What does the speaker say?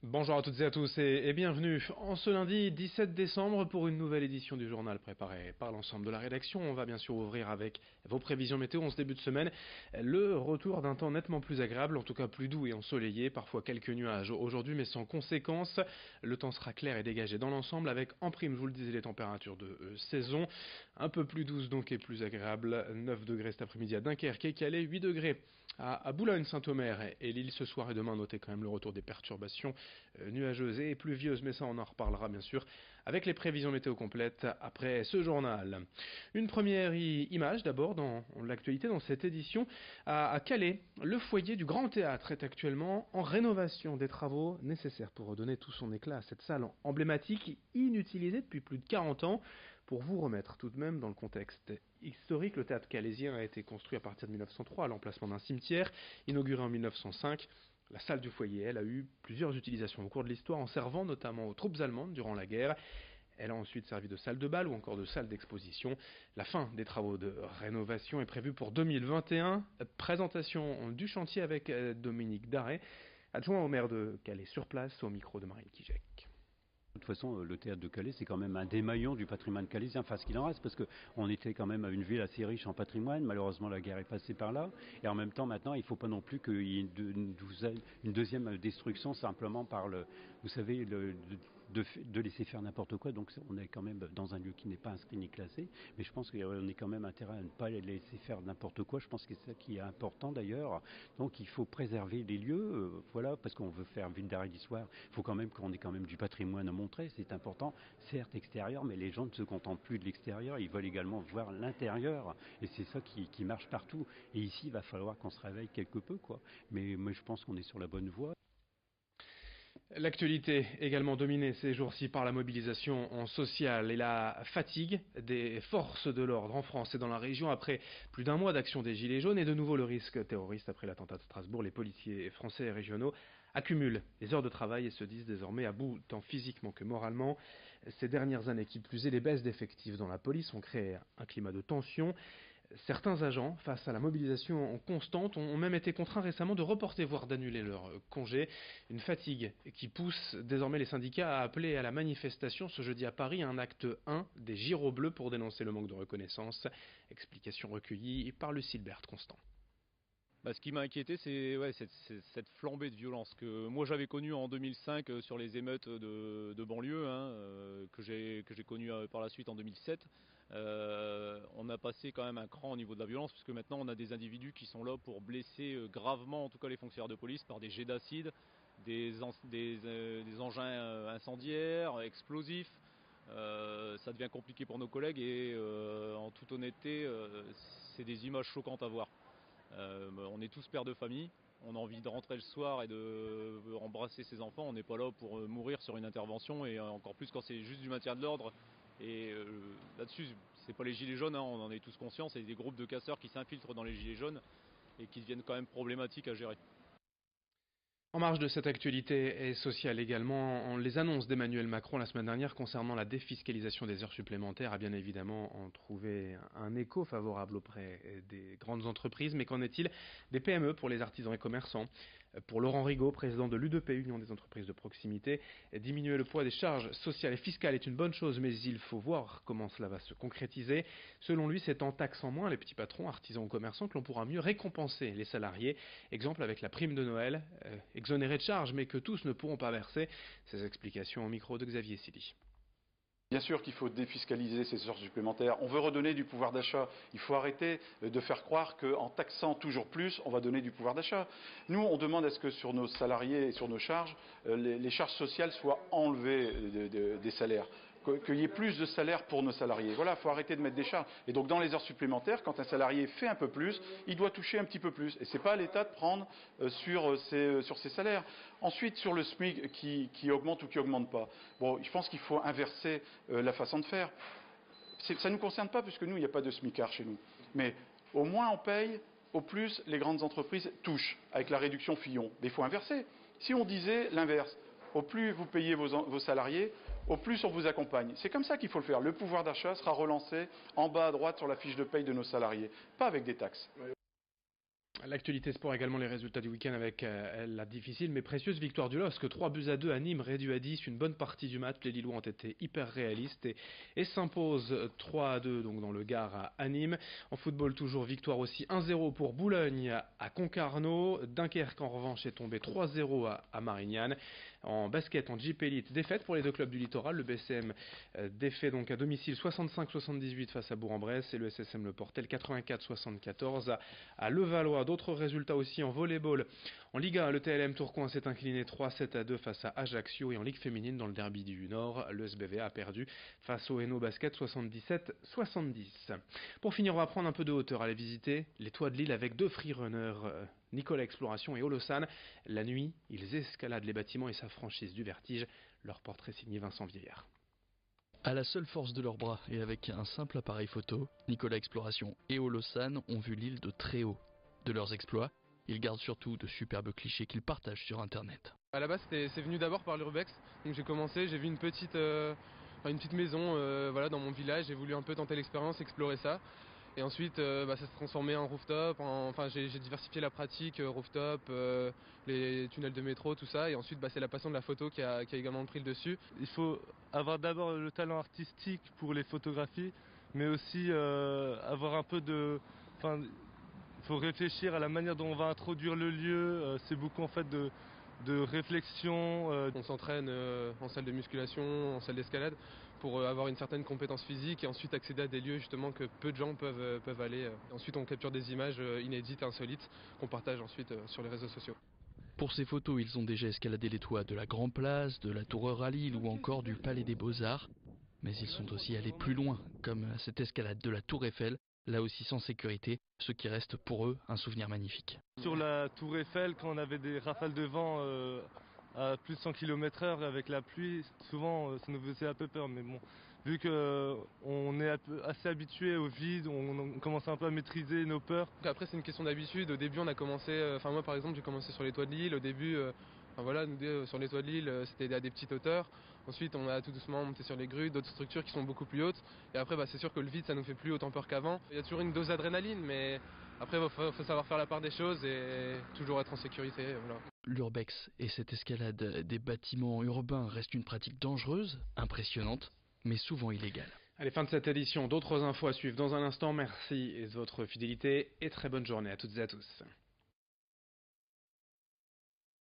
Bonjour à toutes et à tous et bienvenue en ce lundi 17 décembre pour une nouvelle édition du journal préparé par l'ensemble de la rédaction. On va bien sûr ouvrir avec vos prévisions météo en ce début de semaine. Le retour d'un temps nettement plus agréable, en tout cas plus doux et ensoleillé, parfois quelques nuages aujourd'hui mais sans conséquence. Le temps sera clair et dégagé dans l'ensemble avec en prime, je vous le disais, les températures de saison. Un peu plus douces donc et plus agréables. 9 degrés cet après-midi à Dunkerque et Calais, 8 degrés à Boulogne-Saint-Omer et Lille ce soir et demain. Notez quand même le retour des perturbations nuageuse et pluvieuse, mais ça on en reparlera bien sûr avec les prévisions météo complètes après ce journal. Une première image d'abord dans l'actualité dans cette édition à Calais. Le foyer du Grand Théâtre est actuellement en rénovation, des travaux nécessaires pour redonner tout son éclat à cette salle emblématique inutilisée depuis plus de 40 ans. Pour vous remettre tout de même dans le contexte historique, le théâtre calaisien a été construit à partir de 1903 à l'emplacement d'un cimetière, inauguré en 1905. La salle du foyer, elle, a eu plusieurs utilisations au cours de l'histoire, en servant notamment aux troupes allemandes durant la guerre. Elle a ensuite servi de salle de bal ou encore de salle d'exposition. La fin des travaux de rénovation est prévue pour 2021. Présentation du chantier avec Dominique Darret, adjoint au maire de Calais sur place, au micro de Marine Kijek. De toute façon, le théâtre de Calais, c'est quand même un des maillons du patrimoine calaisien, enfin ce qu'il en reste, parce qu'on était quand même une ville assez riche en patrimoine. Malheureusement, la guerre est passée par là. Et en même temps, maintenant, il ne faut pas non plus qu'il y ait une deuxième destruction simplement par vous savez, de laisser faire n'importe quoi. Donc on est quand même dans un lieu qui n'est pas inscrit ni classé. Mais je pense qu'on est quand même intérêt à ne pas les laisser faire n'importe quoi. Je pense que c'est ça qui est important d'ailleurs. Donc il faut préserver les lieux, voilà, parce qu'on veut faire ville d'arrêt d'histoire. Il faut quand même qu'on ait quand même du patrimoine à montrer, c'est important, certes extérieur, mais les gens ne se contentent plus de l'extérieur, ils veulent également voir l'intérieur, et c'est ça qui marche partout. Et ici, il va falloir qu'on se réveille quelque peu, quoi. Mais moi, je pense qu'on est sur la bonne voie. L'actualité également dominée ces jours-ci par la mobilisation sociale et la fatigue des forces de l'ordre en France et dans la région après plus d'un mois d'action des Gilets jaunes et de nouveau le risque terroriste après l'attentat de Strasbourg. Les policiers français et régionaux accumulent les heures de travail et se disent désormais à bout tant physiquement que moralement. Ces dernières années, qui plus est, les baisses d'effectifs dans la police ont créé un climat de tension. Certains agents, face à la mobilisation constante, ont même été contraints récemment de reporter, voire d'annuler leur congé. Une fatigue qui pousse désormais les syndicats à appeler à la manifestation ce jeudi à Paris, un acte 1 des Giraud bleus pour dénoncer le manque de reconnaissance. Explication recueillie par Lucille Berthe Constant. Ce qui m'a inquiété, c'est cette flambée de violence que moi j'avais connue en 2005 sur les émeutes de banlieue, que j'ai connue par la suite en 2007. On a passé quand même un cran au niveau de la violence, puisque maintenant on a des individus qui sont là pour blesser gravement, en tout cas les fonctionnaires de police, par des jets d'acide, des engins incendiaires, explosifs. Ça devient compliqué pour nos collègues et en toute honnêteté, c'est des images choquantes à voir. On est tous pères de famille, on a envie de rentrer le soir et de embrasser ses enfants. On n'est pas là pour mourir sur une intervention, et encore plus quand c'est juste du maintien de l'ordre. Et là-dessus, c'est pas les gilets jaunes, on en est tous conscients, c'est des groupes de casseurs qui s'infiltrent dans les gilets jaunes et qui deviennent quand même problématiques à gérer. En marge de cette actualité et sociale également, les annonces d'Emmanuel Macron la semaine dernière concernant la défiscalisation des heures supplémentaires a bien évidemment trouvé un écho favorable auprès des grandes entreprises. Mais qu'en est-il des PME pour les artisans et commerçants? Pour Laurent Rigaud, président de l'UDP, Union des entreprises de proximité, diminuer le poids des charges sociales et fiscales est une bonne chose, mais il faut voir comment cela va se concrétiser. Selon lui, c'est en taxant moins les petits patrons, artisans ou commerçants, que l'on pourra mieux récompenser les salariés. Exemple avec la prime de Noël, exonérée de charges, mais que tous ne pourront pas verser. Ces explications au micro de Xavier Sili. Bien sûr qu'il faut défiscaliser ces heures supplémentaires. On veut redonner du pouvoir d'achat. Il faut arrêter de faire croire qu'en taxant toujours plus, on va donner du pouvoir d'achat. Nous, on demande à ce que sur nos salariés et sur nos charges, les charges sociales soient enlevées des salaires. Qu'il y ait plus de salaire pour nos salariés. Voilà, il faut arrêter de mettre des charges. Et donc dans les heures supplémentaires, quand un salarié fait un peu plus, il doit toucher un petit peu plus. Et ce n'est pas à l'État de prendre sur ses salaires. Ensuite, sur le SMIC qui augmente ou qui augmente pas. Bon, je pense qu'il faut inverser la façon de faire. Ça ne nous concerne pas puisque nous, il n'y a pas de SMICard chez nous. Mais au moins on paye, au plus les grandes entreprises touchent avec la réduction Fillon. Mais il faut inverser. Si on disait l'inverse, au plus vous payez vos salariés, au plus on vous accompagne. C'est comme ça qu'il faut le faire. Le pouvoir d'achat sera relancé en bas à droite sur la fiche de paye de nos salariés, pas avec des taxes. L'actualité sport également, les résultats du week-end avec la difficile mais précieuse victoire du LOSC, 3-2 à Nîmes, réduit à 10, une bonne partie du match. Les Lillois ont été hyper réalistes et s'imposent 3-2 donc dans le Gard à Nîmes. En football toujours, victoire aussi 1-0 pour Boulogne à Concarneau. Dunkerque en revanche est tombé 3-0 à Marignane. En basket, en JP Elite, défaite pour les deux clubs du littoral. Le BCM défait donc à domicile 65-78 face à Bourg-en-Bresse et le SSM Le Portel 84-74 à Levallois. D'autres résultats aussi en volleyball. En Ligue 1, le TLM Tourcoing s'est incliné 3-7-2 face à Ajaccio et en Ligue féminine dans le derby du Nord, le SBVA a perdu face au Hainaut Basket 77-70. Pour finir, on va prendre un peu de hauteur, aller visiter les toits de l'île avec deux freerunners, Nicolas Exploration et Holosan. La nuit, ils escaladent les bâtiments et s'affranchissent du vertige. Leur portrait signé Vincent Vieillard. À la seule force de leurs bras et avec un simple appareil photo, Nicolas Exploration et Holosan ont vu l'île de très haut. De leurs exploits, ils gardent surtout de superbes clichés qu'ils partagent sur internet. À la base, c'est venu d'abord par l'urbex. Donc j'ai commencé, j'ai vu une petite maison voilà, dans mon village, j'ai voulu un peu tenter l'expérience, explorer ça. Et ensuite, ça s'est transformé en rooftop, j'ai diversifié la pratique, rooftop, les tunnels de métro, tout ça. Et ensuite, c'est la passion de la photo qui a également pris le dessus. Il faut avoir d'abord le talent artistique pour les photographies, mais aussi avoir un peu de... Il faut réfléchir à la manière dont on va introduire le lieu. C'est beaucoup en fait de réflexion. On s'entraîne en salle de musculation, en salle d'escalade pour avoir une certaine compétence physique et ensuite accéder à des lieux justement que peu de gens peuvent aller. Ensuite on capture des images inédites, insolites qu'on partage ensuite sur les réseaux sociaux. Pour ces photos, ils ont déjà escaladé les toits de la Grand Place, de la Tour Euralille ou encore du Palais des Beaux-Arts. Mais ils sont aussi allés plus loin, comme cette escalade de la Tour Eiffel, là aussi sans sécurité, ce qui reste pour eux un souvenir magnifique. Sur la Tour Eiffel, quand on avait des rafales de vent à plus de 100 km/h avec la pluie, souvent ça nous faisait un peu peur. Mais bon, vu qu'on est assez habitué au vide, on commence un peu à maîtriser nos peurs. Après c'est une question d'habitude. Au début on a commencé, moi par exemple j'ai commencé sur les toits de l'île. Au début, sur les toits de l'île c'était à des petites hauteurs. Ensuite on a tout doucement monté sur les grues, d'autres structures qui sont beaucoup plus hautes. Et après c'est sûr que le vide ça nous fait plus autant peur qu'avant. Il y a toujours une dose d'adrénaline, mais après il faut savoir faire la part des choses et toujours être en sécurité. Voilà. L'urbex et cette escalade des bâtiments urbains restent une pratique dangereuse, impressionnante, mais souvent illégale. Allez, fin de cette édition. D'autres infos à suivre dans un instant. Merci de votre fidélité et très bonne journée à toutes et à tous.